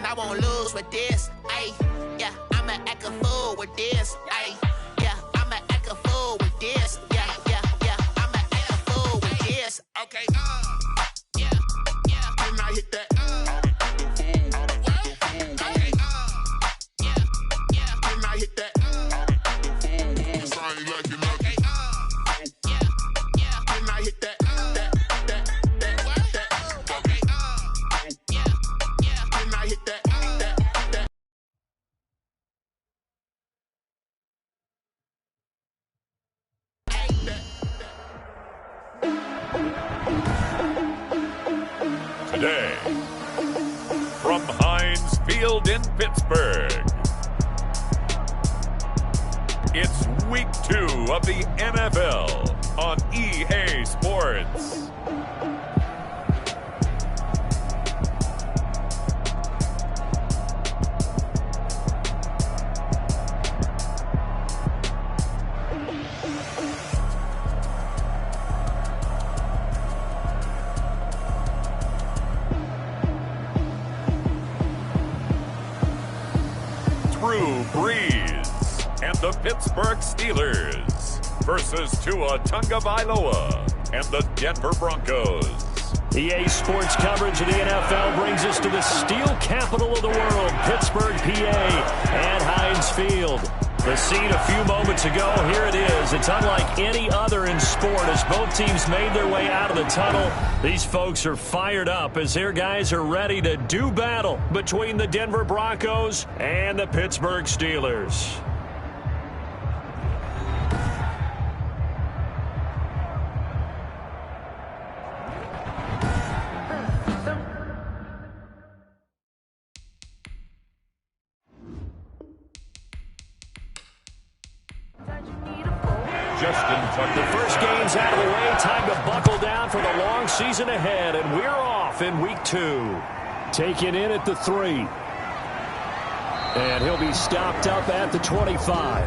I won't lose with this. Ay, yeah, I'ma act a fool with this. Ay, yeah, I'ma act a fool with this. Yeah, yeah, yeah, I'ma act a fool with this. Okay, yeah, yeah. When I hit that. Today, from Heinz Field in Pittsburgh, it's Week 2 of the NFL on EA Sports. Drew Brees and the Pittsburgh Steelers versus Tua Tagovailoa and the Denver Broncos. EA Sports coverage of the NFL brings us to the steel capital of the world, Pittsburgh, PA, and Heinz Field. The scene a few moments ago, here it is. It's unlike any other in sport as both teams made their way out of the tunnel. These folks are fired up as their guys are ready to do battle between the Denver Broncos and the Pittsburgh Steelers. The first game's out of the way. Time to buckle down for the long season ahead. And we're off in Week 2. Taken in at the 3. And he'll be stopped up at the 25.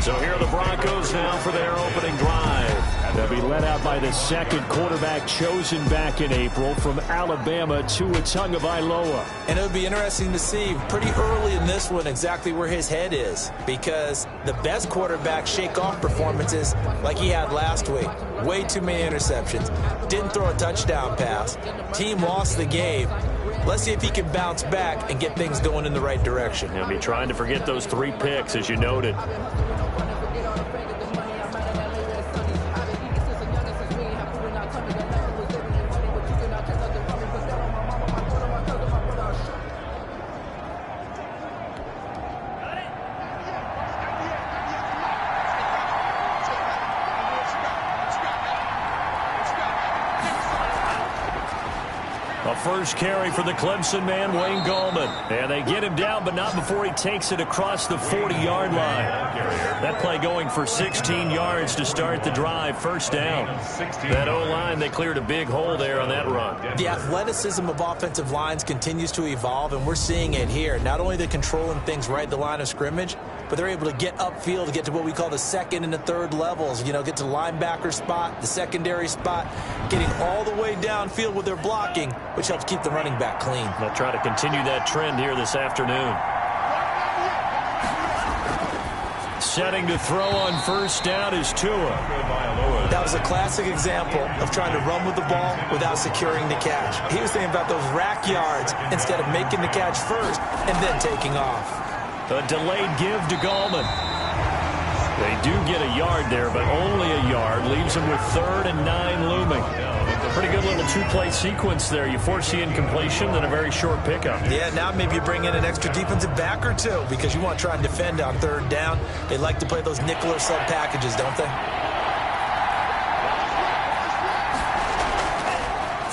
So here are the Broncos now for their opening drive. They'll be led out by the second quarterback chosen back in April from Alabama, Tua Tagovailoa. And it would be interesting to see pretty early in this one exactly where his head is, because the best quarterbacks shake off performances like he had last week. Way too many interceptions. Didn't throw a touchdown pass. Team lost the game. Let's see if he can bounce back and get things going in the right direction. He'll be trying to forget those 3 picks, as you noted. A first carry for the Clemson man, Wayne Gallman. And they get him down, but not before he takes it across the 40-yard line. That play going for 16 yards to start the drive. First down. That O-line, they cleared a big hole there on that run. The athleticism of offensive lines continues to evolve, and we're seeing it here. Not only are they controlling things right at the line of scrimmage, but they're able to get upfield to get to what we call the second and the third levels. You know, get to the linebacker spot, the secondary spot, getting all the way downfield with their blocking, which helps keep the running back clean. They'll try to continue that trend here this afternoon. Setting to throw on first down is Tua. That was a classic example of trying to run with the ball without securing the catch. He was thinking about those rack yards instead of making the catch first and then taking off. A delayed give to Gallman. They do get a yard there, but only a yard. Leaves them with 3rd and 9 looming. Pretty good little 2-play sequence there. You force the incompletion, then a very short pickup. Yeah, now maybe you bring in an extra defensive back or 2 because you want to try and defend on 3rd down. They like to play those nickel or sub packages, don't they?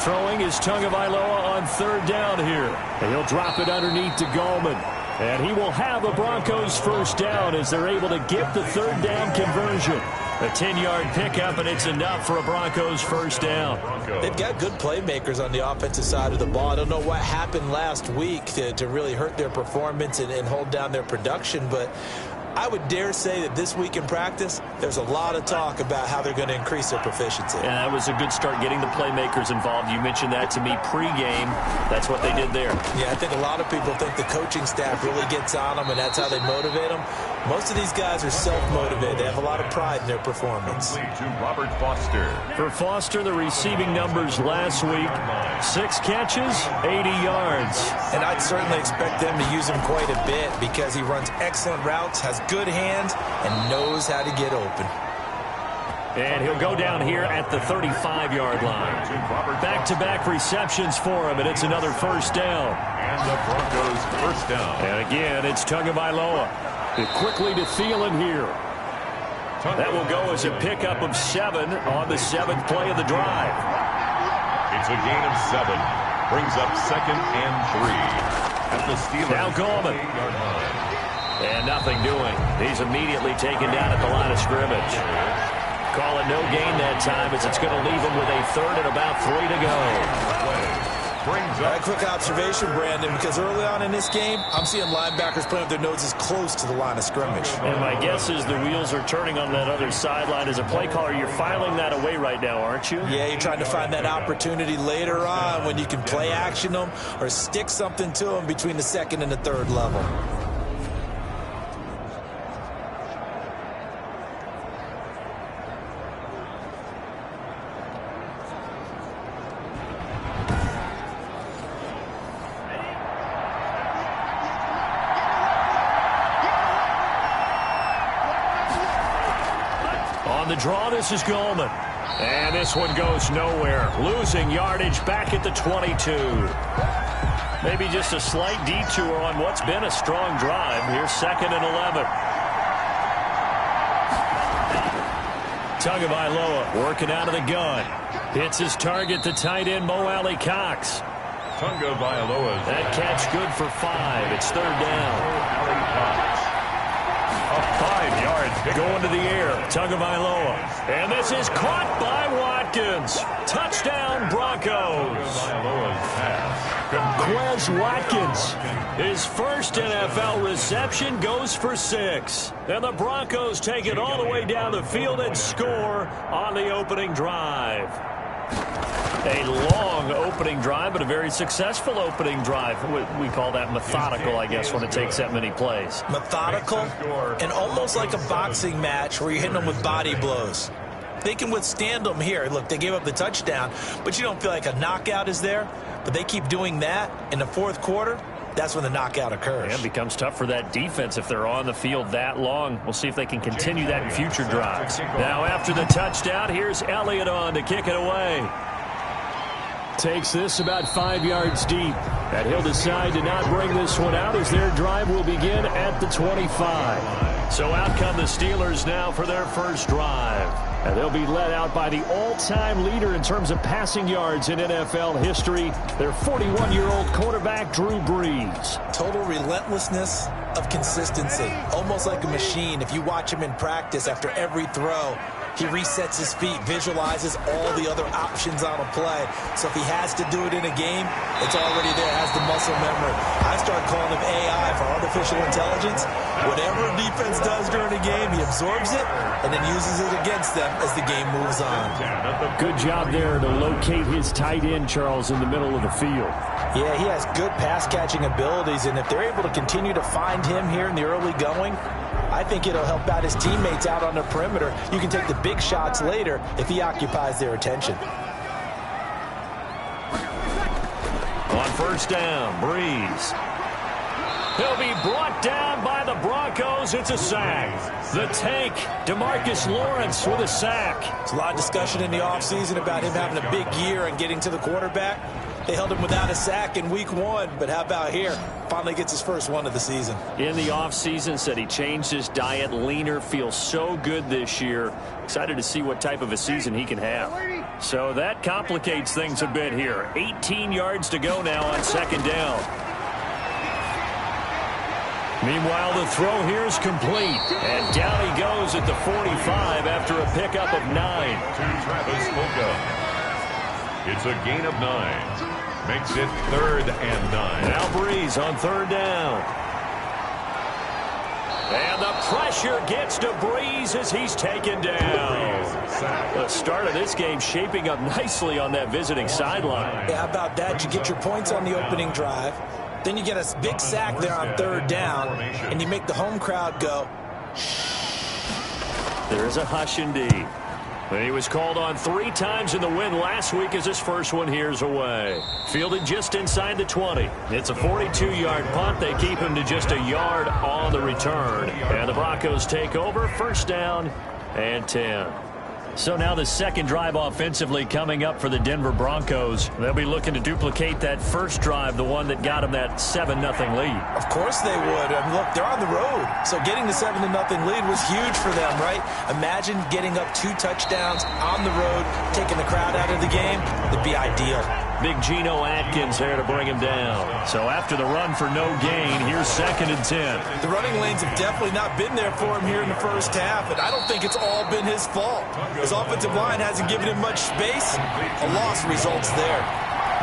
Throwing is Tagovailoa on 3rd down here. And he'll drop it underneath to Gallman. And he will have a Broncos first down as they're able to get the 3rd down conversion. A 10-yard pickup, and it's enough for a Broncos first down. They've got good playmakers on the offensive side of the ball. I don't know what happened last week to really hurt their performance and hold down their production, but I would dare say that this week in practice, there's a lot of talk about how they're going to increase their proficiency. And that was a good start getting the playmakers involved. You mentioned that to me pregame. That's what they did there. Yeah, I think a lot of people think the coaching staff really gets on them, and that's how they motivate them. Most of these guys are self-motivated. They have a lot of pride in their performance. To Robert Foster. For Foster, the receiving numbers last week, 6 catches, 80 yards. And I'd certainly expect them to use him quite a bit because he runs excellent routes, has good hands, and knows how to get open. And he'll go down here at the 35-yard line. Back-to-back receptions for him, and it's another first down. And the Broncos first down. And again, it's Tagovailoa. Quickly to Thielen here. That will go as a pickup of 7 on the 7th play of the drive. It's a gain of 7. Brings up 2nd and 3. At the Steelers. Now Goldman. And nothing doing. He's immediately taken down at the line of scrimmage. Call it no gain that time as it's going to leave him with a 3rd and about 3 to go. A quick observation, Brandon, because early on in this game, I'm seeing linebackers playing with their noses close to the line of scrimmage. And my guess is the wheels are turning on that other sideline. As a play caller, you're filing that away right now, aren't you? Yeah, you're trying to find that opportunity later on when you can play action them or stick something to them between the 2nd and the 3rd level. On the draw, this is Goldman. And this one goes nowhere. Losing yardage back at the 22. Maybe just a slight detour on what's been a strong drive. Here's 2nd and 11. Tagovailoa working out of the gun. Hits his target, the tight end, Mo Alley Cox. Tagovailoa. That catch good for 5. It's 3rd down. Alley Cox. A 5-yard pick. Going to the air, Tagovailoa. And this is caught by Watkins. Touchdown, Broncos. Tagovailoa's pass. Quez Watkins, his first NFL reception, goes for 6. And the Broncos take it all the way down the field and score on the opening drive. A long opening drive, but a very successful opening drive. We call that methodical, I guess, when it takes that many plays. Methodical and almost like a boxing match where you're hitting them with body blows. They can withstand them here. Look, they gave up the touchdown, but you don't feel like a knockout is there. But they keep doing that in the 4th quarter. That's when the knockout occurs. And it becomes tough for that defense if they're on the field that long. We'll see if they can continue that in future drives. Now after the touchdown, here's Elliott on to kick it away. Takes this about 5 yards deep. And he'll decide to not bring this one out as their drive will begin at the 25. So out come the Steelers now for their first drive. And they'll be led out by the all-time leader in terms of passing yards in NFL history, their 41-year-old quarterback, Drew Brees. Total relentlessness of consistency, almost like a machine. If you watch him in practice after every throw, he resets his feet, visualizes all the other options on a play. So if he has to do it in a game, it's already there, has the muscle memory. I start calling him AI for artificial intelligence. Whatever a defense does during a game, he absorbs it and then uses it against them as the game moves on. Good job there to locate his tight end, Charles, in the middle of the field. Yeah, he has good pass-catching abilities, and if they're able to continue to find him here in the early going, I think it'll help out his teammates out on the perimeter. You can take the big shots later if he occupies their attention. On first down, Brees. He'll be brought down by the Broncos. It's a sack. The tank, DeMarcus Lawrence with a sack. There's a lot of discussion in the offseason about him having a big year and getting to the quarterback. They held him without a sack in week 1, but how about here? Finally gets his first one of the season. In the offseason, said he changed his diet, leaner, feels so good this year. Excited to see what type of a season he can have. So that complicates things a bit here. 18 yards to go now on 2nd down. Meanwhile, the throw here is complete. And down he goes at the 45 after a pickup of 9. To Travis Fulgham. It's a gain of 9. Makes it 3rd and 9. Now Brees on 3rd down. And the pressure gets to Breeze as he's taken down. The start of this game shaping up nicely on that visiting sideline. Yeah, how about that? You get your points on the opening drive. Then you get a big sack there on third down, and you make the home crowd go. There's a hush indeed. And he was called on 3 times in the win last week as his first one here's away. Fielded just inside the 20. It's a 42-yard punt. They keep him to just a yard on the return. And the Broncos take over, first down and 10. So now the second drive offensively coming up for the Denver Broncos. They'll be looking to duplicate that first drive, the one that got them that 7-0 lead. Of course they would. I mean, look, they're on the road. So getting the 7-0 lead was huge for them, right? Imagine getting up 2 touchdowns on the road, taking the crowd out of the game. It'd be ideal. Big Geno Atkins there to bring him down. So after the run for no gain, here's 2nd and 10. The running lanes have definitely not been there for him here in the first half, and I don't think it's all been his fault. His offensive line hasn't given him much space. A loss results there.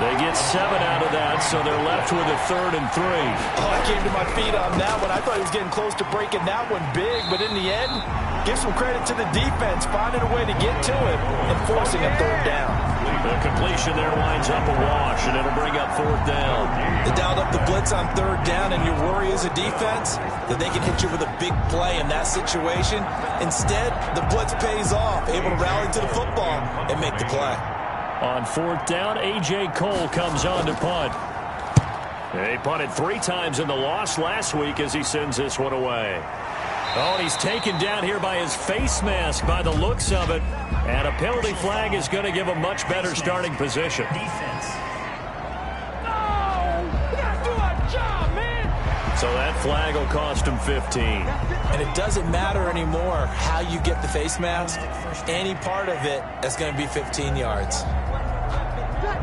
They get 7 out of that, so they're left with a 3rd and 3. Oh, I came to my feet on that one. I thought he was getting close to breaking that one big, but in the end, give some credit to the defense, finding a way to get to him and forcing a 3rd down. The completion there winds up a wash, and it'll bring up 4th down. They dialed up the blitz on 3rd down, and your worry as a defense that they can hit you with a big play in that situation. Instead, the blitz pays off, able to rally to the football and make the play. On 4th down, A.J. Cole comes on to punt. He punted 3 times in the loss last week as he sends this one away. Oh, and he's taken down here by his face mask by the looks of it. And a penalty flag is going to give a much better starting position. So that flag will cost him 15. And it doesn't matter anymore how you get the face mask. Any part of it is going to be 15 yards.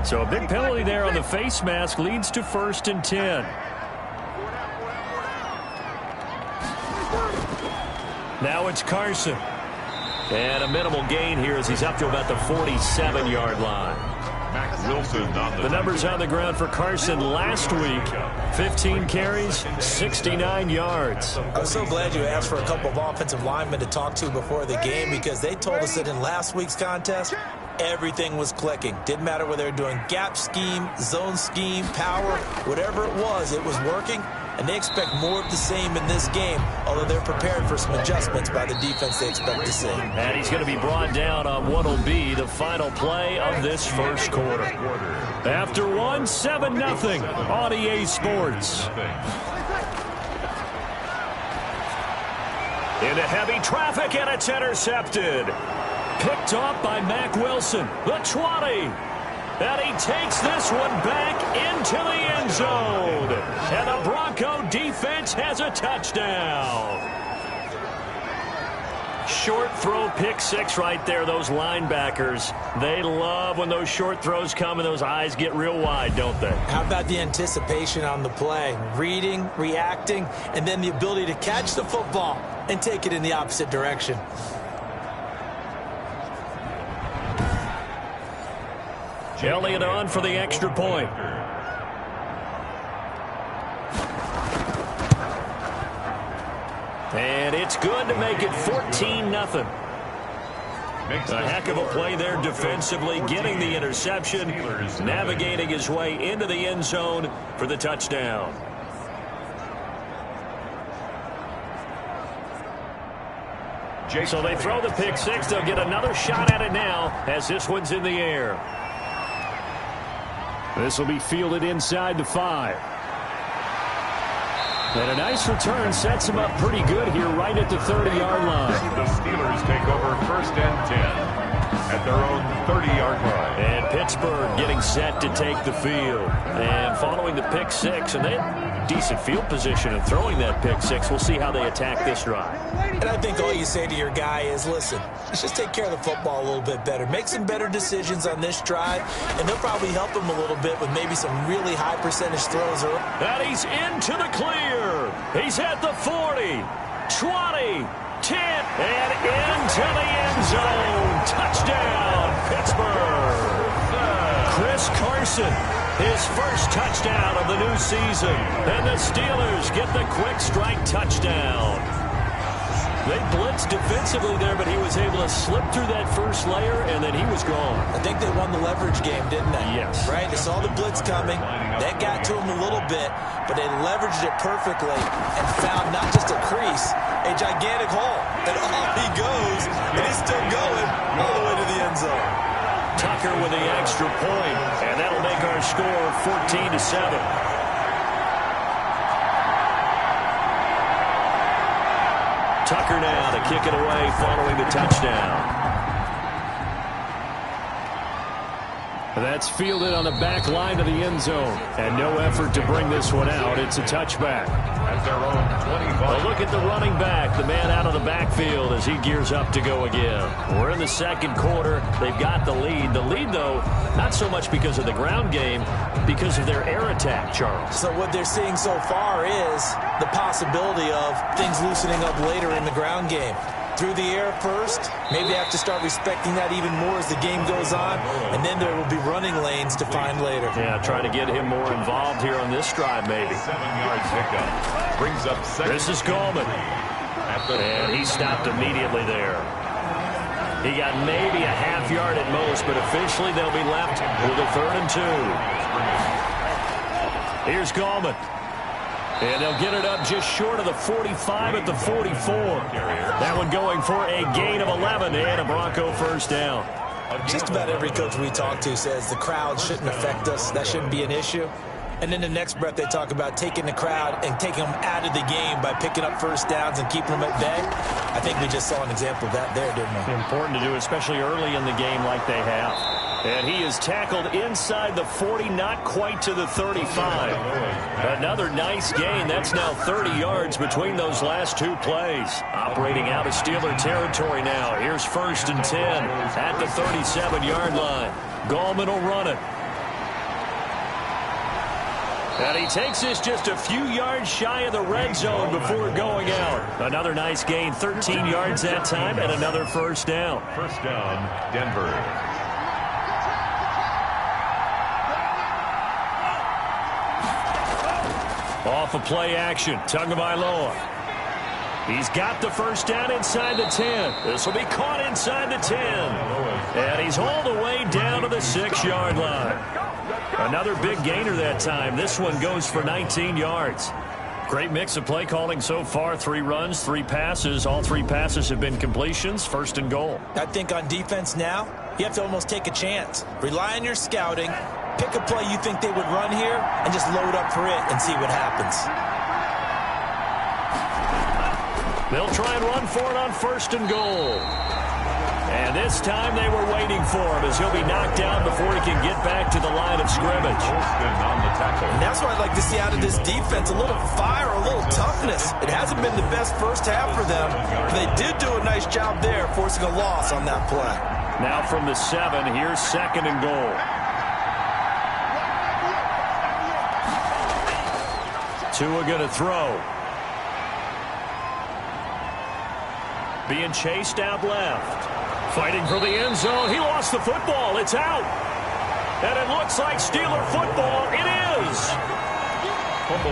So a big penalty there on the face mask leads to 1st and 10. Now it's Carson. And a minimal gain here as he's up to about the 47-yard line. The numbers on the ground for Carson last week. 15 carries, 69 yards. I was so glad you asked for a couple of offensive linemen to talk to before the game because they told us that in last week's contest, everything was clicking. Didn't matter whether they were doing gap scheme, zone scheme, power, whatever it was working. And they expect more of the same in this game, although they're prepared for some adjustments by the defense they expect to see. And he's going to be brought down on what will be the final play of this first quarter. After 7-0 on EA Sports. Into heavy traffic, and it's intercepted. Picked off by Mack Wilson, the 20. And he takes this one back into the end zone. And the Bronco defense has a touchdown. Short throw, pick 6 right there. Those linebackers, they love when those short throws come and those eyes get real wide, don't they? How about the anticipation on the play? Reading, reacting, and then the ability to catch the football and take it in the opposite direction. Elliott on for the extra point. And it's good to make it 14-0. A heck of a play there defensively, getting the interception, navigating his way into the end zone for the touchdown. So they throw the pick 6. They'll get another shot at it now as this one's in the air. This will be fielded inside the 5. And a nice return sets him up pretty good here right at the 30-yard line. The Steelers take over 1st and 10 at their own 30-yard line. And Pittsburgh getting set to take the field. And following the pick 6, and they had decent field position in throwing that pick 6. We'll see how they attack this drive. And I think all you say to your guy is, listen, let's just take care of the football a little bit better. Make some better decisions on this drive, and they'll probably help him a little bit with maybe some really high percentage throws. And he's into the clear. He's at the 40, 20, 10, and into the end zone. Touchdown, Pittsburgh. Chris Carson, his first touchdown of the new season. And the Steelers get the quick strike touchdown. They blitzed defensively there, but he was able to slip through that first layer, and then he was gone. I think they won the leverage game, didn't they? Yes. Right? They saw the blitz coming. That got to him a little bit, but they leveraged it perfectly and found not just a crease, a gigantic hole. And off he goes, and he's still going all the way to the end zone. Tucker with the extra point, and that'll make our score 14-7. Tucker now to kick it away following the touchdown. That's fielded on the back line of the end zone. And no effort to bring this one out. It's a touchback. At their own 25. A look at the running back, the man out of the backfield as he gears up to go again. We're in the second quarter. They've got the lead. The lead, though, not so much because of the ground game, because of their air attack, Charles. So what they're seeing so far is the possibility of things loosening up later in the ground game. Through the air first, maybe they have to start respecting that even more as the game goes on, and then there will be running lanes to find later. Yeah, trying to get him more involved here on this drive, maybe. 7-yard pickup. Brings up second. This is Gallman. And he stopped immediately there. He got maybe a half yard at most, but officially they'll be left with a 3rd and 2. Here's Gallman. And they'll get it up just short of the 45 at the 44. That one going for a gain of 11 and a Bronco first down. Just about every coach we talk to says the crowd shouldn't affect us. That shouldn't be an issue. And in the next breath, they talk about taking the crowd and taking them out of the game by picking up first downs and keeping them at bay. I think we just saw an example of that there, didn't we? Important to do, especially early in the game like they have. And he is tackled inside the 40, not quite to the 35. Another nice gain. That's now 30 yards between those last two plays. Operating out of Steeler territory now. Here's 1st and 10 at the 37-yard line. Gallman will run it. And he takes this just a few yards shy of the red zone before going out. Another nice gain, 13 yards that time, and another first down. First down, Denver. Off of play action, Tagovailoa. He's got the first down inside the 10. This will be caught inside the 10. And he's all the way down to the 6-yard line. Another big gainer that time. This one goes for 19 yards. Great mix of play calling so far. 3 runs, 3 passes. All 3 passes have been completions. 1st and goal. I think on defense now, you have to almost take a chance. Rely on your scouting. Pick a play you think they would run here and just load up for it and see what happens. They'll try and run for it on 1st and goal. And this time they were waiting for him as he'll be knocked down before he can get back to the line of scrimmage. And that's what I'd like to see out of this defense. A little fire, a little toughness. It hasn't been the best first half for them. But they did do a nice job there forcing a loss on that play. Now from the 7, here's 2nd and goal. Tua going to throw. Being chased out left. Fighting for the end zone. He lost the football. It's out. And it looks like Steeler football. It is.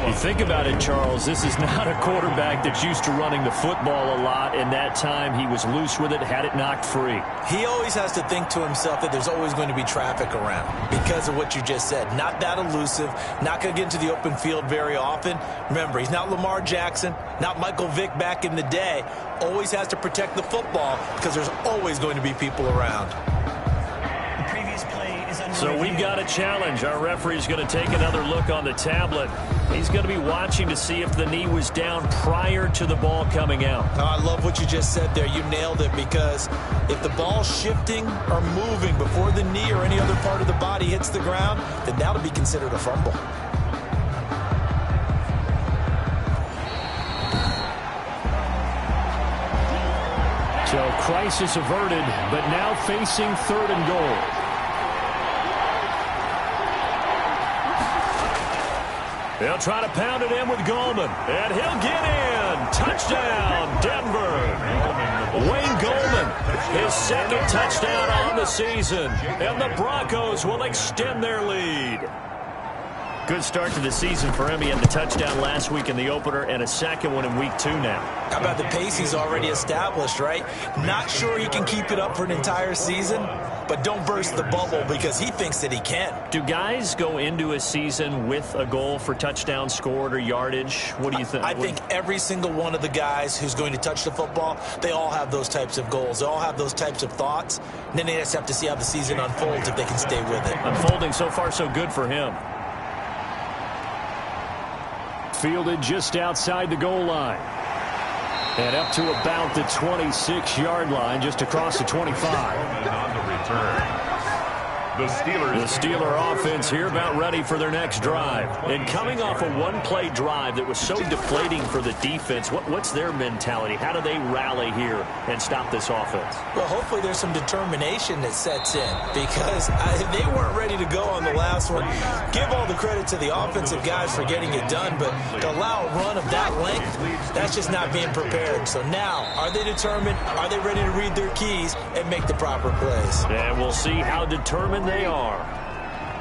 You think about it, Charles, this is not a quarterback that's used to running the football a lot, and that time he was loose with it, had it knocked free. He always has to think to himself that there's always going to be traffic around because of what you just said. Not that elusive, not going to get into the open field very often. Remember, he's not Lamar Jackson, not Michael Vick back in the day. Always has to protect the football because there's always going to be people around. So we've got a challenge. Our referee's going to take another look on the tablet. He's going to be watching to see if the knee was down prior to the ball coming out. Oh, I love what you just said there. You nailed it, because if the ball's shifting or moving before the knee or any other part of the body hits the ground, then that'll be considered a fumble. So crisis averted, but now facing 3rd and goal. They'll try to pound it in with Gallman, and he'll get in. Touchdown, Denver. Wayne Gallman, his 2nd touchdown on the season, and the Broncos will extend their lead. Good start to the season for him. He had the touchdown last week in the opener and a second one in week 2 now. How about the pace he's already established, right? Not sure he can keep it up for an entire season, but don't burst the bubble because he thinks that he can. Do guys go into a season with a goal for touchdown scored or yardage? What do you think? I think every single one of the guys who's going to touch the football, they all have those types of goals. They all have those types of thoughts. And then they just have to see how the season unfolds if they can stay with it. Unfolding so far so good for him. Fielded just outside the goal line. And up to about the 26-yard line, just across the 25. And on the return, the Steeler offense here about ready for their next drive. And coming off a one-play drive that was so deflating for the defense, what's their mentality? How do they rally here and stop this offense? Well, hopefully there's some determination that sets in because they weren't ready to go on the last one. Give all the credit to the offensive guys for getting it done, but to allow a run of that length, that's just not being prepared. So now, are they determined? Are they ready to read their keys and make the proper plays? And we'll see how determined they are.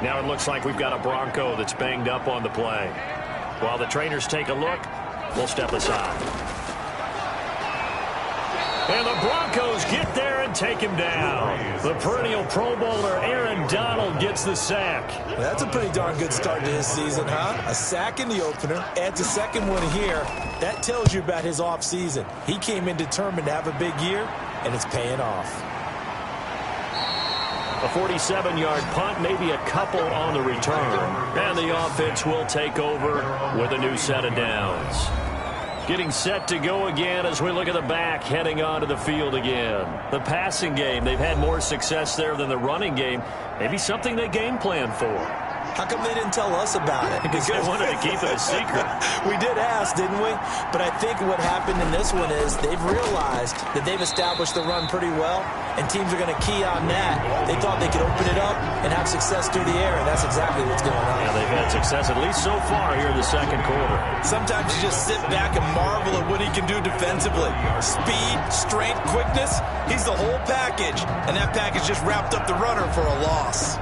Now it looks like we've got a Bronco that's banged up on the play. While the trainers take a look, we'll step aside. And the Broncos get there and take him down. The perennial Pro Bowler Aaron Donald gets the sack. That's a pretty darn good start to his season, huh? A sack in the opener, adds a second one here. That tells you about his offseason. He came in determined to have a big year, and it's paying off. A 47-yard punt, maybe a couple on the return. And the offense will take over with a new set of downs. Getting set to go again as we look at the back heading onto the field again. The passing game, they've had more success there than the running game. Maybe something they game plan for. How come they didn't tell us about it? Because they wanted to keep it a secret. We did ask, didn't we? But I think what happened in this one is they've realized that they've established the run pretty well, and teams are going to key on that. They thought they could open it up and have success through the air, and that's exactly what's going on. Yeah, they've had success, at least so far here in the second quarter. Sometimes you just sit back and marvel at what he can do defensively. Speed, strength, quickness, he's the whole package, and that package just wrapped up the runner for a loss.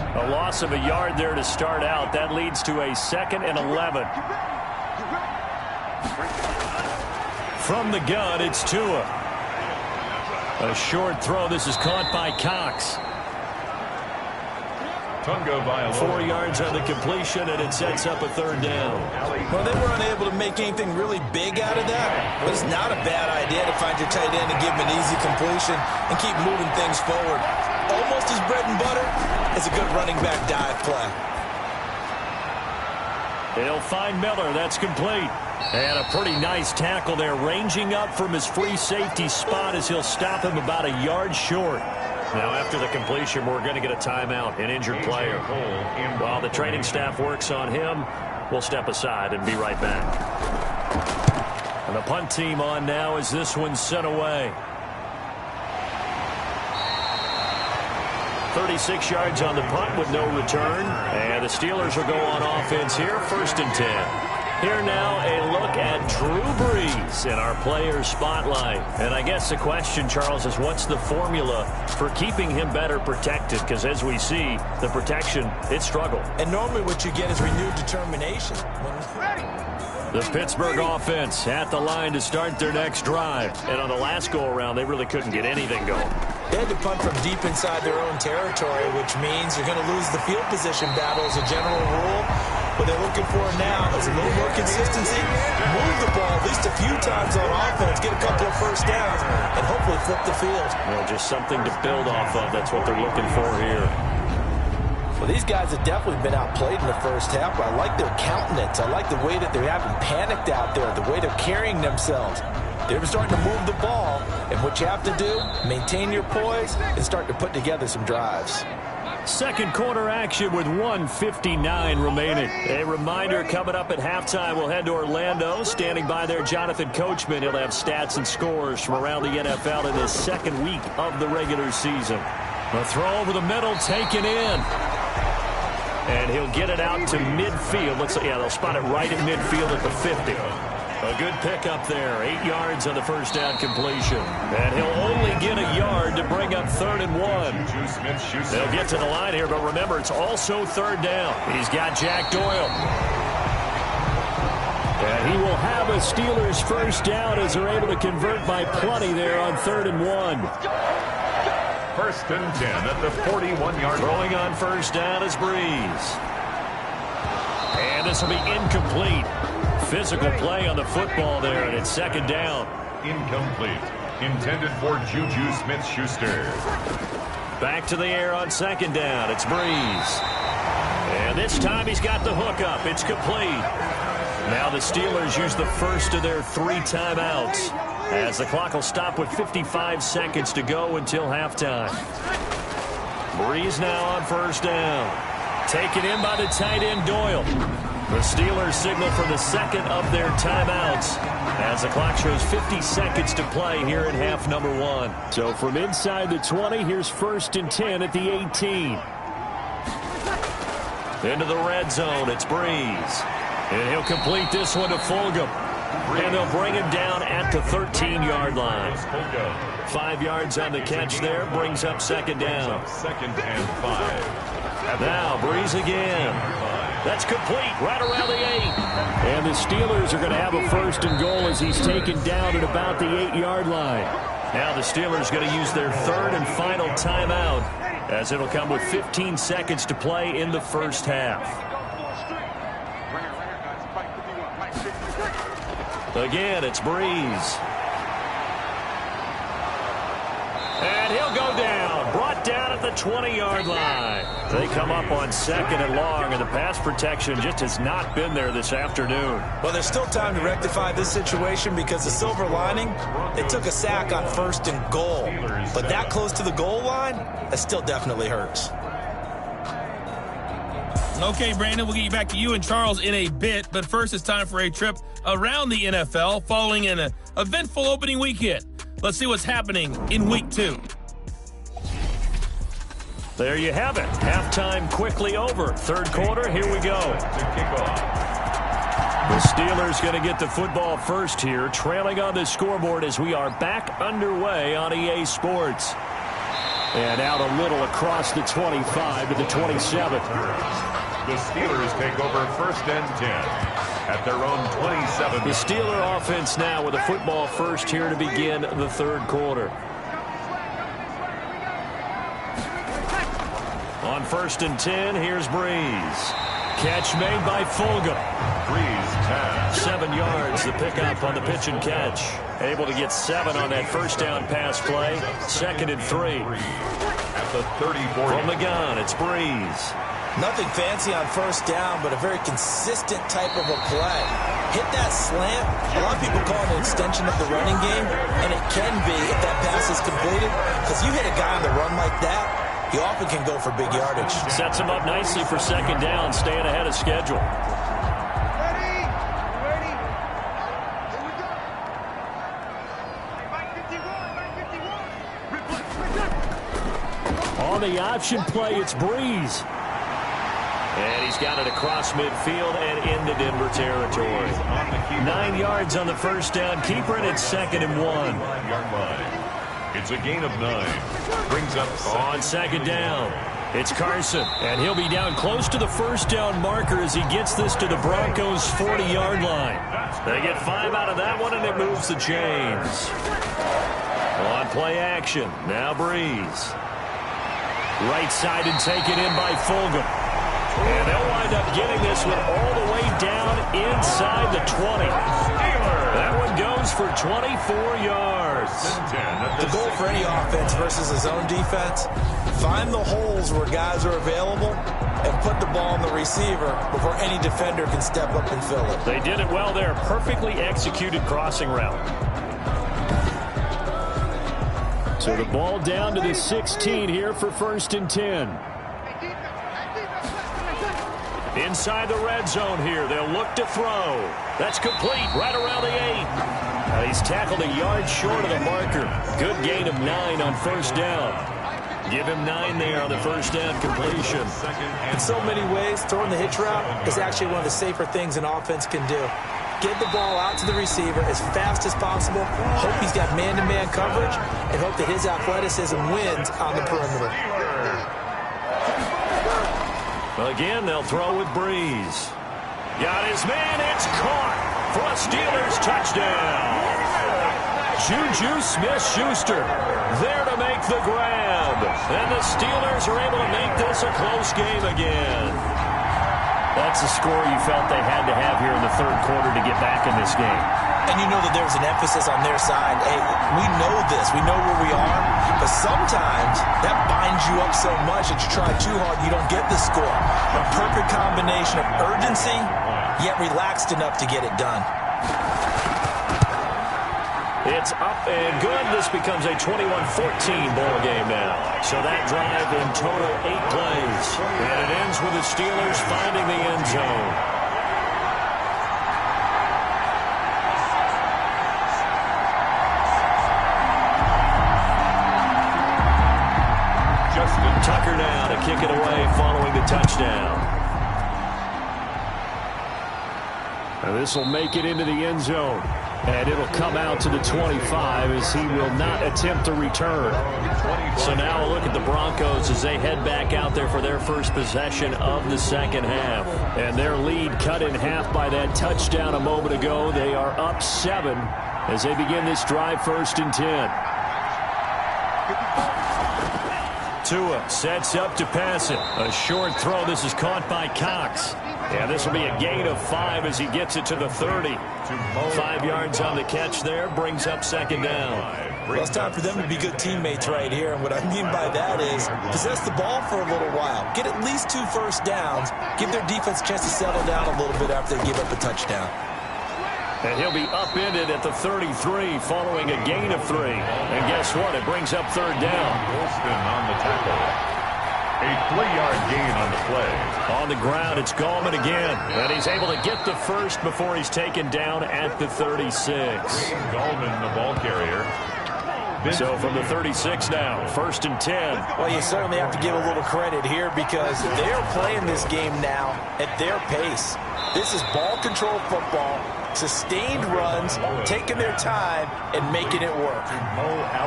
A loss of a yard there to start out. That leads to a 2nd and 11. From the gun, it's Tua. A short throw. This is caught by Cox. 4 yards on the completion, and it sets up a 3rd down. Well, they were unable to make anything really big out of that, but it's not a bad idea to find your tight end and give him an easy completion and keep moving things forward. Almost as bread and butter as a good running back dive play. They'll find Miller. That's complete. And a pretty nice tackle there, ranging up from his free safety spot as he'll stop him about a yard short. Now, after the completion, we're going to get a timeout, an injured player. While the training staff works on him, we'll step aside and be right back. And the punt team on now as this one's sent away. 36 yards on the punt with no return. And the Steelers will go on offense here, 1st and 10. Here now, a look at Drew Brees in our player spotlight. And I guess the question, Charles, is what's the formula for keeping him better protected? Because as we see, the protection, it struggled. And normally what you get is renewed determination. The Pittsburgh offense at the line to start their next drive. And on the last go-around, they really couldn't get anything going. They had to punt from deep inside their own territory, which means you're going to lose the field position battle as a general rule. What they're looking for now is a little more consistency, move the ball at least a few times on offense, get a couple of first downs, and hopefully flip the field. Well, just something to build off of. That's what they're looking for here. Well, these guys have definitely been outplayed in the first half, but I like their countenance. I like the way that they haven't panicked out there, the way they're carrying themselves. They're starting to move the ball, and what you have to do, maintain your poise and start to put together some drives. Second quarter action with 1:59 remaining. A reminder coming up at halftime, we'll head to Orlando. Standing by there, Jonathan Coachman. He'll have stats and scores from around the NFL in his second week of the regular season. A throw over the middle, taken in. And he'll get it out to midfield. Looks like, yeah, they'll spot it right at midfield at the 50. A good pickup there. 8 yards on the first down completion. And he'll only get a yard to bring up 3rd and 1. They'll get to the line here, but remember, it's also 3rd down. He's got Jack Doyle. And he will have a Steelers first down as they're able to convert by plenty there on 3rd and 1. 1st and 10 at the 41-yard line. Throwing on first down is Breeze. And this will be incomplete. Physical play on the football there, and it's 2nd down. Incomplete. Intended for Juju Smith-Schuster. Back to the air on 2nd down. It's Breeze. And this time he's got the hook up. It's complete. Now the Steelers use the first of their 3 timeouts, as the clock will stop with 55 seconds to go until halftime. Breeze now on first down. Taken in by the tight end Doyle. The Steelers signal for the 2nd of their timeouts, as the clock shows 50 seconds to play here in half number 1. So from inside the 20, here's 1st and 10 at the 18. Into the red zone, it's Breeze. And he'll complete this one to Fulgham. And they'll bring him down at the 13-yard line. 5 yards on the catch there, brings up 2nd down. 2nd and 5. Now Breeze again. That's complete right around the 8. And the Steelers are going to have a 1st and goal as he's taken down at about the 8-yard line. Now the Steelers going to use their 3rd and final timeout, as it'll come with 15 seconds to play in the first half. Again, it's Breeze. And he'll go down. Brought down at the 20-yard line. They come up on 2nd and long, and the pass protection just has not been there this afternoon. Well, there's still time to rectify this situation, because the silver lining, it took a sack on 1st and goal. But that close to the goal line, that still definitely hurts. Okay, Brandon, we'll get back to you and Charles in a bit. But first, it's time for a trip around the NFL following an eventful opening weekend. Let's see what's happening in Week 2. There you have it. Halftime quickly over. 3rd quarter, here we go. The Steelers going to get the football first here, trailing on the scoreboard as we are back underway on EA Sports. And out a little across the 25 to the 27. The Steelers take over 1st and 10 at their own 27. The Steeler offense now with a football first here to begin the 3rd quarter. On 1st and 10, here's Breeze. Catch made by Fulgham. Breeze tag. 7 yards, the pickup on the pitch and catch. Able to get 7 on that first down pass play. 2nd and 3. At the 34. From the gun, it's Breeze. Nothing fancy on 1st down, but a very consistent type of a play. Hit that slant. A lot of people call it an extension of the running game, and it can be if that pass is completed, because you hit a guy on the run like that, he often can go for big yardage. Sets him up nicely for 2nd down, staying ahead of schedule. On the option play, it's Breeze. And he's got it across midfield and into Denver territory. 9 yards on the first down. Keeper it at 2nd and 1. It's a gain of 9. Brings up on 2nd down. It's Carson, and he'll be down close to the first down marker as he gets this to the Broncos' 40-yard line. They get 5 out of that one, and it moves the chains. On play action, now Breeze. Right side and taken in by Fulgham. And they'll wind up getting this one all the way down inside the 20. That one goes for 24 yards. The goal for any offense versus a zone defense, find the holes where guys are available and put the ball on the receiver before any defender can step up and fill it. They did it well there. Perfectly executed crossing route. So the ball down to the 16 here for 1st and 10. Inside the red zone here. They'll look to throw. That's complete right around the 8. He's tackled a yard short of the marker. Good gain of 9 on 1st down. Give him 9 there on the first down completion. In so many ways, throwing the hitch route is actually one of the safer things an offense can do. get the ball out to the receiver as fast as possible, hope he's got man-to-man coverage, and hope that his athleticism wins on the perimeter. Again, they'll throw with Breeze. Got his man, it's caught for a Steelers touchdown. Juju Smith-Schuster there to make the grab. And the Steelers are able to make this a close game again. That's the score you felt they had to have here in the third quarter to get back in this game. And you know that there's an emphasis on their side. Hey, we know this. We know where we are. But sometimes that binds you up so much that you try too hard, you don't get the score. A perfect combination of urgency, yet relaxed enough to get it done. It's up and good. This becomes a 21-14 ball game now. So that drive in total 8 plays. And it ends with the Steelers finding the end zone. Justin Tucker now to kick it away following the touchdown. And this will make it into the end zone. And it'll come out to the 25 as he will not attempt to return. So now a look at the Broncos as they head back out there for their first possession of the second half. And their lead cut in half by that touchdown a moment ago. They are up 7 as they begin this drive, 1st and 10. Tua sets up to pass it. A short throw. This is caught by Cox. Yeah, this will be a gain of 5 as he gets it to the 30. 5 yards on the catch there. Brings up second down. Well, it's time for them to be good teammates right here. And what I mean by that is possess the ball for a little while. Get at least 2 first downs. Give their defense a chance to settle down a little bit after they give up a touchdown. And he'll be upended at the 33 following a gain of 3. And guess what? It brings up third down. Golston on the tackle. A 3-yard gain on the play. On the ground, it's Gallman again. And he's able to get the first before he's taken down at the 36. Gallman, the ball carrier. So from the 36 now, 1st and 10. Well, you certainly have to give a little credit here because they're playing this game now at their pace. This is ball control football, sustained runs, taking their time, and making it work.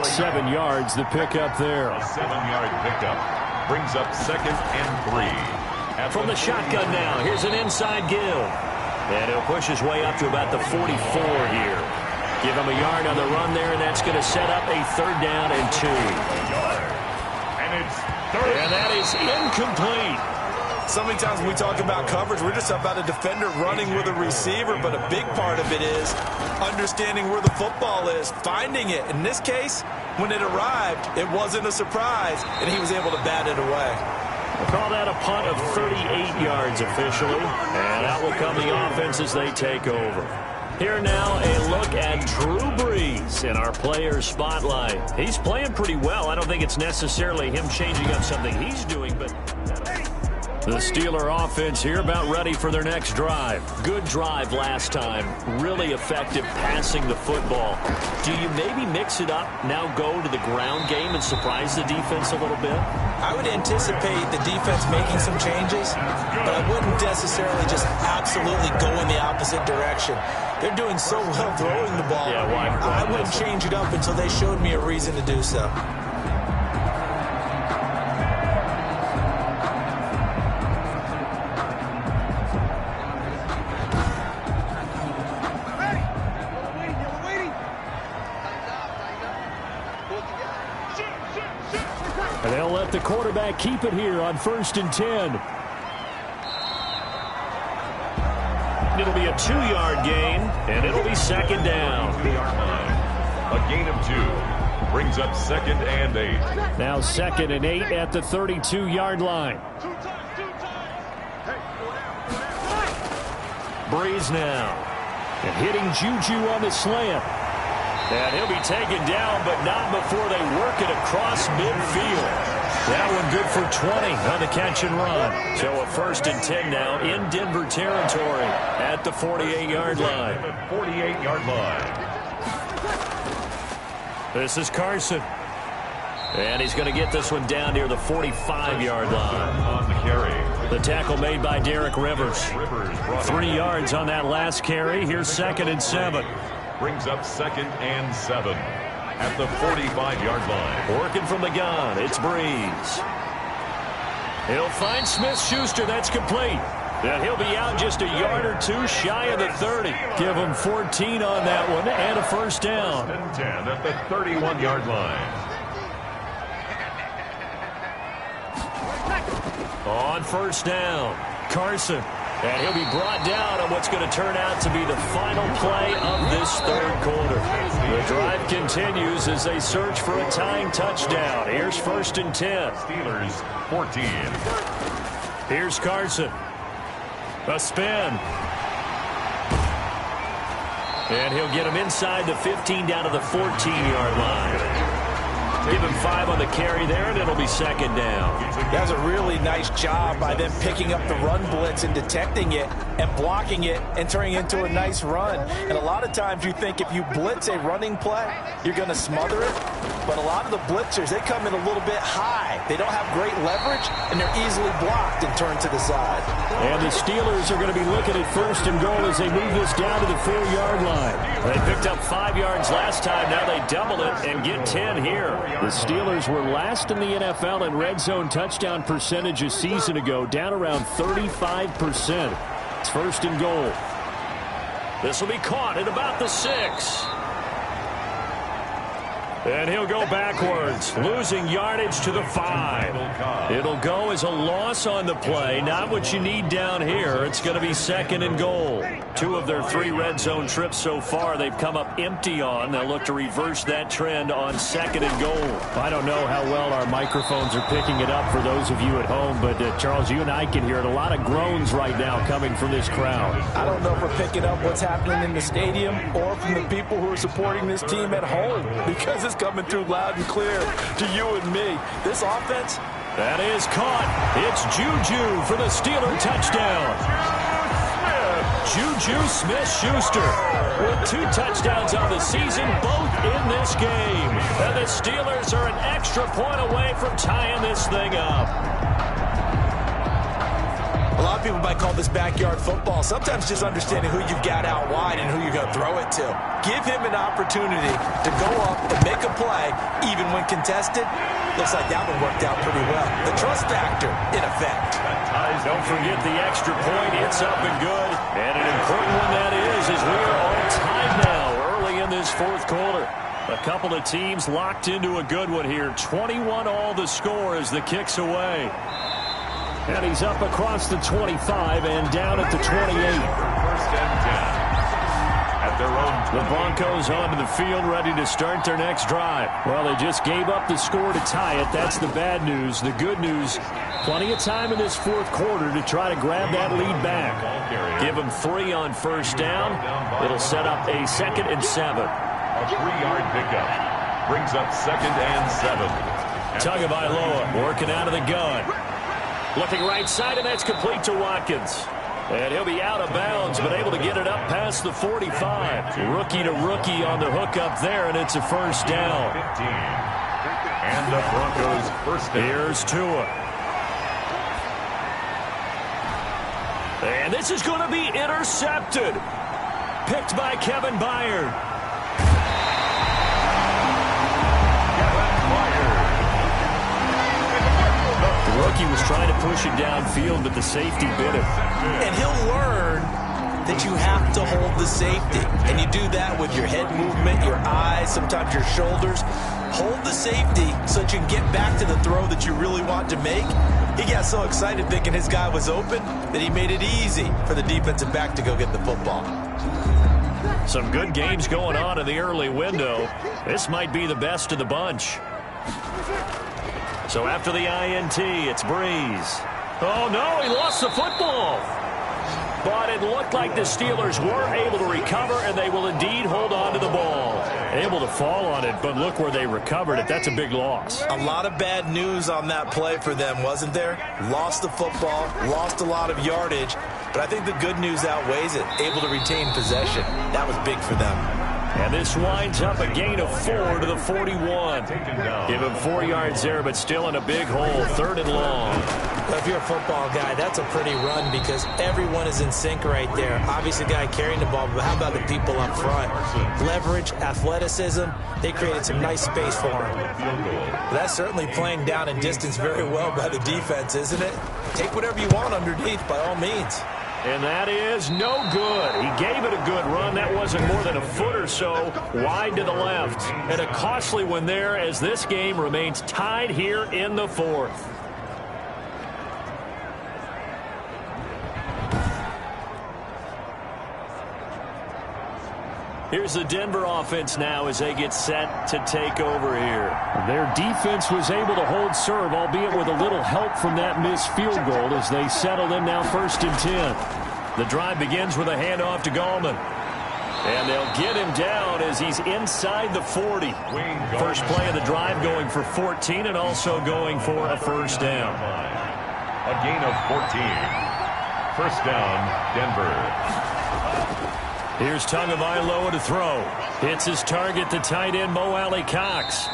7 yards, the pickup there. A 7-yard pickup brings up 2nd and 3. From the shotgun now, here's an inside give. And he'll push his way up to about the 44 here. Give him a yard on the run there, and that's going to set up a 3rd down and 2. And it's 3rd. And that is incomplete. So many times when we talk about coverage, we're just about a defender running with a receiver, but a big part of it is understanding where the football is, finding it. In this case, when it arrived, it wasn't a surprise, and he was able to bat it away. We'll call that a punt of 38 yards officially, and out will come the offense as they take over. Here now, a look at Drew Brees in our player spotlight. He's playing pretty well. I don't think it's necessarily him changing up something he's doing, but the Steeler offense here about ready for their next drive. Good drive last time. Really effective passing the football. Do you maybe mix it up, now go to the ground game and surprise the defense a little bit? I would anticipate the defense making some changes, but I wouldn't necessarily just absolutely go in the opposite direction. They're doing so well throwing the ball. Yeah, why? I wouldn't change it up until they showed me a reason to do so. And they'll let the quarterback keep it here on 1st and 10. It'll be a 2-yard gain, and it'll be 2nd down. A gain of 2 brings up 2nd and 8. Now 2nd and 8 at the 32-yard line. Breeze now. And hitting Juju on the slant. And he'll be taken down, but not before they work it across midfield. That one good for 20 on the catch and run. So a 1st and 10 now in Denver territory at the 48-yard line. 48-yard line. This is Carson. And he's going to get this one down near the 45-yard line. On the carry. The tackle made by Derek Rivers. 3 yards on that last carry. Here's 2nd and 7. Brings up 2nd and 7 at the 45-yard line. Working from the gun, it's Breeze. He'll find Smith-Schuster. That's complete. And he'll be out just a yard or two shy of the 30. Give him 14 on that one and a first down. 1st and 10 at the 31-yard line. On first down, Carson. And he'll be brought down on what's going to turn out to be the final play of this 3rd quarter. The drive continues as they search for a tying touchdown. Here's 1st and 10. Steelers 14. Here's Carson. A spin. And he'll get him inside the 15 down to the 14-yard line. Give him 5 on the carry there, and it'll be 2nd down. That was a really nice job by them picking up the run blitz and detecting it and blocking it and turning it into a nice run. And a lot of times you think if you blitz a running play, you're going to smother it. But a lot of the blitzers, they come in a little bit high. They don't have great leverage, and they're easily blocked and turned to the side. And the Steelers are going to be looking at 1st and goal as they move this down to the 4-yard line. They picked up 5 yards last time. Now they double it and get 10 here. The Steelers were last in the NFL in red zone touchdown percentage a season ago, down around 35%. It's 1st and goal. This will be caught at about the 6. And he'll go backwards, losing yardage to the 5. It'll go as a loss on the play. Not what you need down here. It's going to be 2nd and goal. 2 of their 3 red zone trips so far they've come up empty on. They'll look to reverse that trend on 2nd and goal. I don't know how well our microphones are picking it up for those of you at home, but Charles, you and I can hear it. A lot of groans right now coming from this crowd. I don't know if we're picking up what's happening in the stadium or from the people who are supporting this team at home, because it's coming through loud and clear to you and me. This offense. That is caught. It's Juju for the Steeler touchdown. Juju Smith-Schuster with 2 touchdowns on the season, both in this game. And the Steelers are an extra point away from tying this thing up. A lot of people might call this backyard football. Sometimes just understanding who you've got out wide and who you're going to throw it to. Give him an opportunity to go up and make a play, even when contested. Looks like that one worked out pretty well. The trust factor, in effect. Don't forget the extra point. It's up and good. And an important one that is, as we are all tied now early in this 4th quarter. A couple of teams locked into a good one here. 21 all the score as the kick's away. And he's up across the 25 and down at the 28. 1st and 10 at their own 20. The Broncos onto the field ready to start their next drive. Well, they just gave up the score to tie it. That's the bad news. The good news, plenty of time in this 4th quarter to try to grab that lead back. Give them 3 on 1st down. It'll set up a 2nd and 7. A 3-yard pickup brings up 2nd and 7. Tagovailoa working out of the gun. Looking right side, and that's complete to Watkins. And he'll be out of bounds, but able to get it up past the 45. Rookie to rookie on the hook up there, and it's a 1st down. 15. And the Broncos 1st down. Here's Tua. And this is going to be intercepted. Picked by Kevin Byard. The rookie was trying to push it downfield, but the safety bit him. And he'll learn that you have to hold the safety. And you do that with your head movement, your eyes, sometimes your shoulders. Hold the safety so that you can get back to the throw that you really want to make. He got so excited thinking his guy was open that he made it easy for the defensive back to go get the football. Some good games going on in the early window. This might be the best of the bunch. So after the INT, it's Breeze. Oh, no, he lost the football. But it looked like the Steelers were able to recover, and they will indeed hold on to the ball. Able to fall on it, but look where they recovered it. That's a big loss. A lot of bad news on that play for them, wasn't there? Lost the football, lost a lot of yardage, but I think the good news outweighs it. Able to retain possession. That was big for them. And this winds up a gain of 4 to the 41. Give him 4 yards there, but still in a big hole. 3rd and long. But if you're a football guy, that's a pretty run because everyone is in sync right there. Obviously, the guy carrying the ball, but how about the people up front? Leverage, athleticism, they created some nice space for him. That's certainly playing down in distance very well by the defense, isn't it? Take whatever you want underneath, by all means. And that is no good. He gave it a good run. That wasn't more than a foot or so wide to the left. And a costly one there as this game remains tied here in the fourth. Here's the Denver offense now as they get set to take over here. Their defense was able to hold serve, albeit with a little help from that missed field goal as they settled in now 1st and 10. The drive begins with a handoff to Gallman. And they'll get him down as he's inside the 40. First play of the drive going for 14 and also going for a first down. A gain of 14. First down, Denver. Here's Tagovailoa to throw. Hits his target, the tight end, Mo Alley-Cox.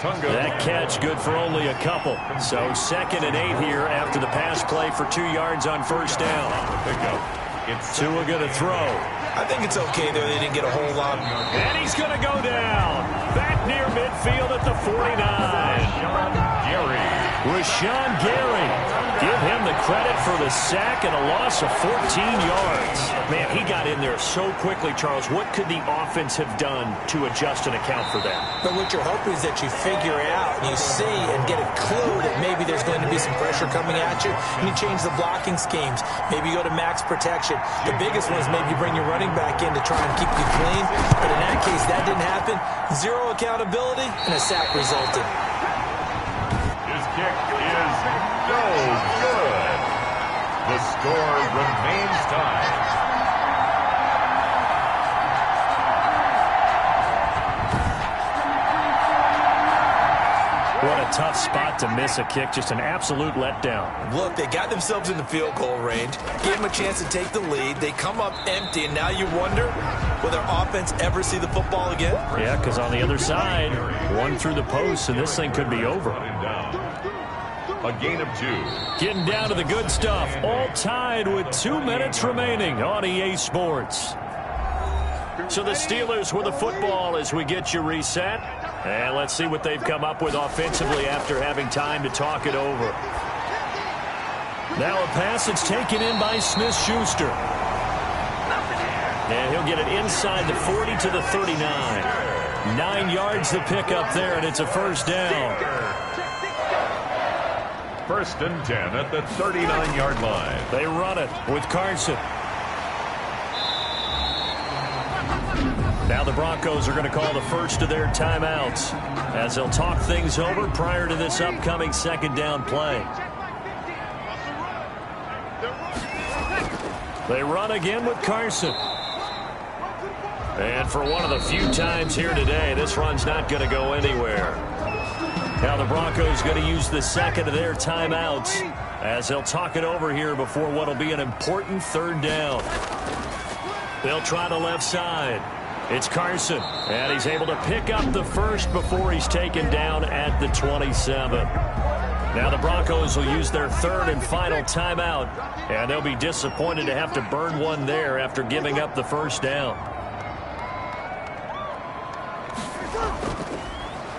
That catch good for only a couple. So 2nd and 8 here after the pass play for 2 yards on first down. Tua going to throw. I think it's okay there. They didn't get a whole lot. And he's going to go down. Back near midfield at the 49. Rashawn Gary. Give him the credit for the sack and a loss of 14 yards. Man, he got in there so quickly, Charles. What could the offense have done to adjust and account for that? But what you're hoping is that you figure out, you see, and get a clue that maybe there's going to be some pressure coming at you, and you change the blocking schemes. Maybe you go to max protection. The biggest one is maybe you bring your running back in to try and keep you clean. But in that case, that didn't happen. Zero accountability, and a sack resulted. His kick is no good. The score remains tied. What a tough spot to miss a kick. Just an absolute letdown. Look, they got themselves in the field goal range, gave them a chance to take the lead. They come up empty, and now you wonder, will their offense ever see the football again? Yeah, because on the other side, one through the post, and this thing could be over. A gain of 2. Getting down to the good stuff. All tied with 2 minutes remaining on EA Sports. So the Steelers with the football as we get you reset. And let's see what they've come up with offensively after having time to talk it over. Now a pass that's taken in by Smith-Schuster. And he'll get it inside the 40 to the 39. 9 yards to pick up there, and it's a first down. 1st and 10 at the 39-yard line. They run it with Carson. Now the Broncos are going to call the first of their timeouts as they'll talk things over prior to this upcoming 2nd down play. They run again with Carson. And for one of the few times here today, this run's not going to go anywhere. Now the Broncos going to use the 2nd of their timeouts as they'll talk it over here before what will be an important 3rd down. They'll try the left side. It's Carson, and he's able to pick up the first before he's taken down at the 27. Now the Broncos will use their 3rd and final timeout, and they'll be disappointed to have to burn one there after giving up the first down.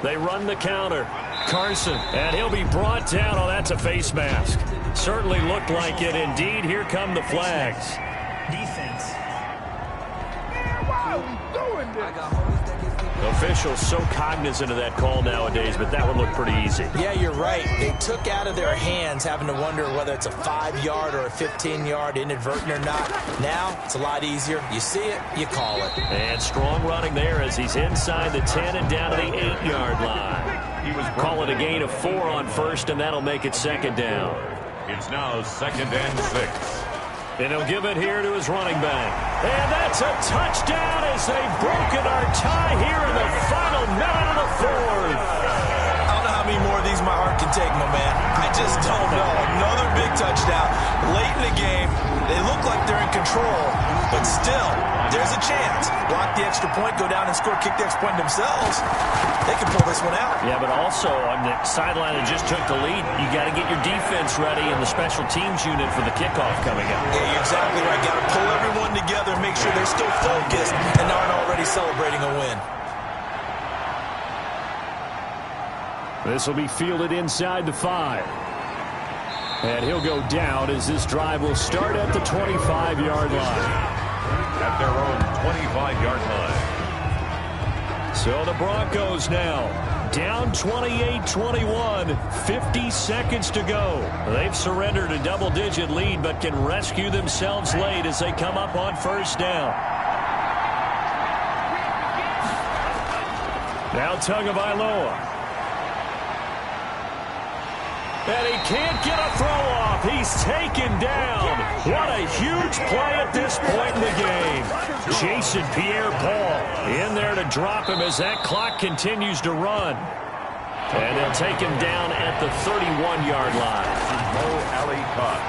They run the counter. Carson, and he'll be brought down. Oh, that's a face mask. Certainly looked like it. Indeed, here come the flags. Defense. Officials so cognizant of that call nowadays, but that one looked pretty easy. Yeah, you're right. They took out of their hands having to wonder whether it's a 5-yard or a 15-yard inadvertent or not. Now, it's a lot easier. You see it, you call it. And strong running there as he's inside the 10 and down to the 8-yard line. He was calling a gain of 4 on first, and that'll make it 2nd down. It's now 2nd and 6. And he'll give it here to his running back. And that's a touchdown as they've broken our tie here in the final minute of the 4th. I don't know how many more of these my heart can take, my man. I just don't know. Another big touchdown. Late in the game, they look like they're in control, but still, there's a chance. Block the extra point, go down and score, kick the extra point themselves. They can pull this one out. Yeah, but also on the sideline that just took the lead, you got to get your defense ready in the special teams unit for the kickoff coming up. Yeah, you're exactly right. Got to pull everyone together and make sure they're still focused and aren't already celebrating a win. This will be fielded inside the 5. And he'll go down as this drive will start at the 25-yard line. At their own 25-yard line. So the Broncos now down 28-21, 50 seconds to go. They've surrendered a double-digit lead but can rescue themselves late as they come up on first down. Now Tagovailoa. And he can't get a throw off. He's taken down. What a huge play at this point in the game. Jason Pierre-Paul in there to drop him as that clock continues to run. And they'll take him down at the 31-yard line. Alley Cox.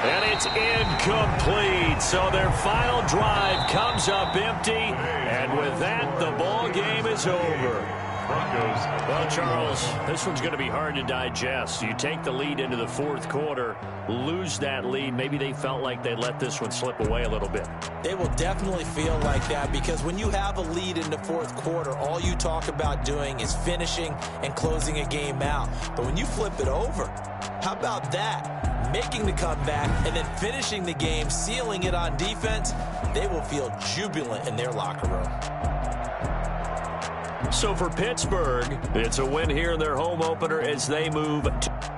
And it's incomplete. So their final drive comes up empty. And with that, the ball game is over. Well, Charles, this one's going to be hard to digest. You take the lead into the fourth quarter, lose that lead. Maybe they felt like they let this one slip away a little bit. They will definitely feel like that because when you have a lead in the fourth quarter, all you talk about doing is finishing and closing a game out. But when you flip it over, how about that? Making the comeback and then finishing the game, sealing it on defense, they will feel jubilant in their locker room. So for Pittsburgh, it's a win here in their home opener as they move to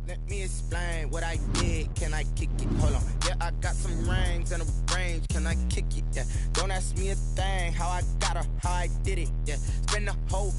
Let me explain what I did. Can I kick it? Hold on. Yeah, I got some rings and a range. Can I kick it? Yeah. Don't ask me a thing. How I got her, how I did it. Yeah. Spend the whole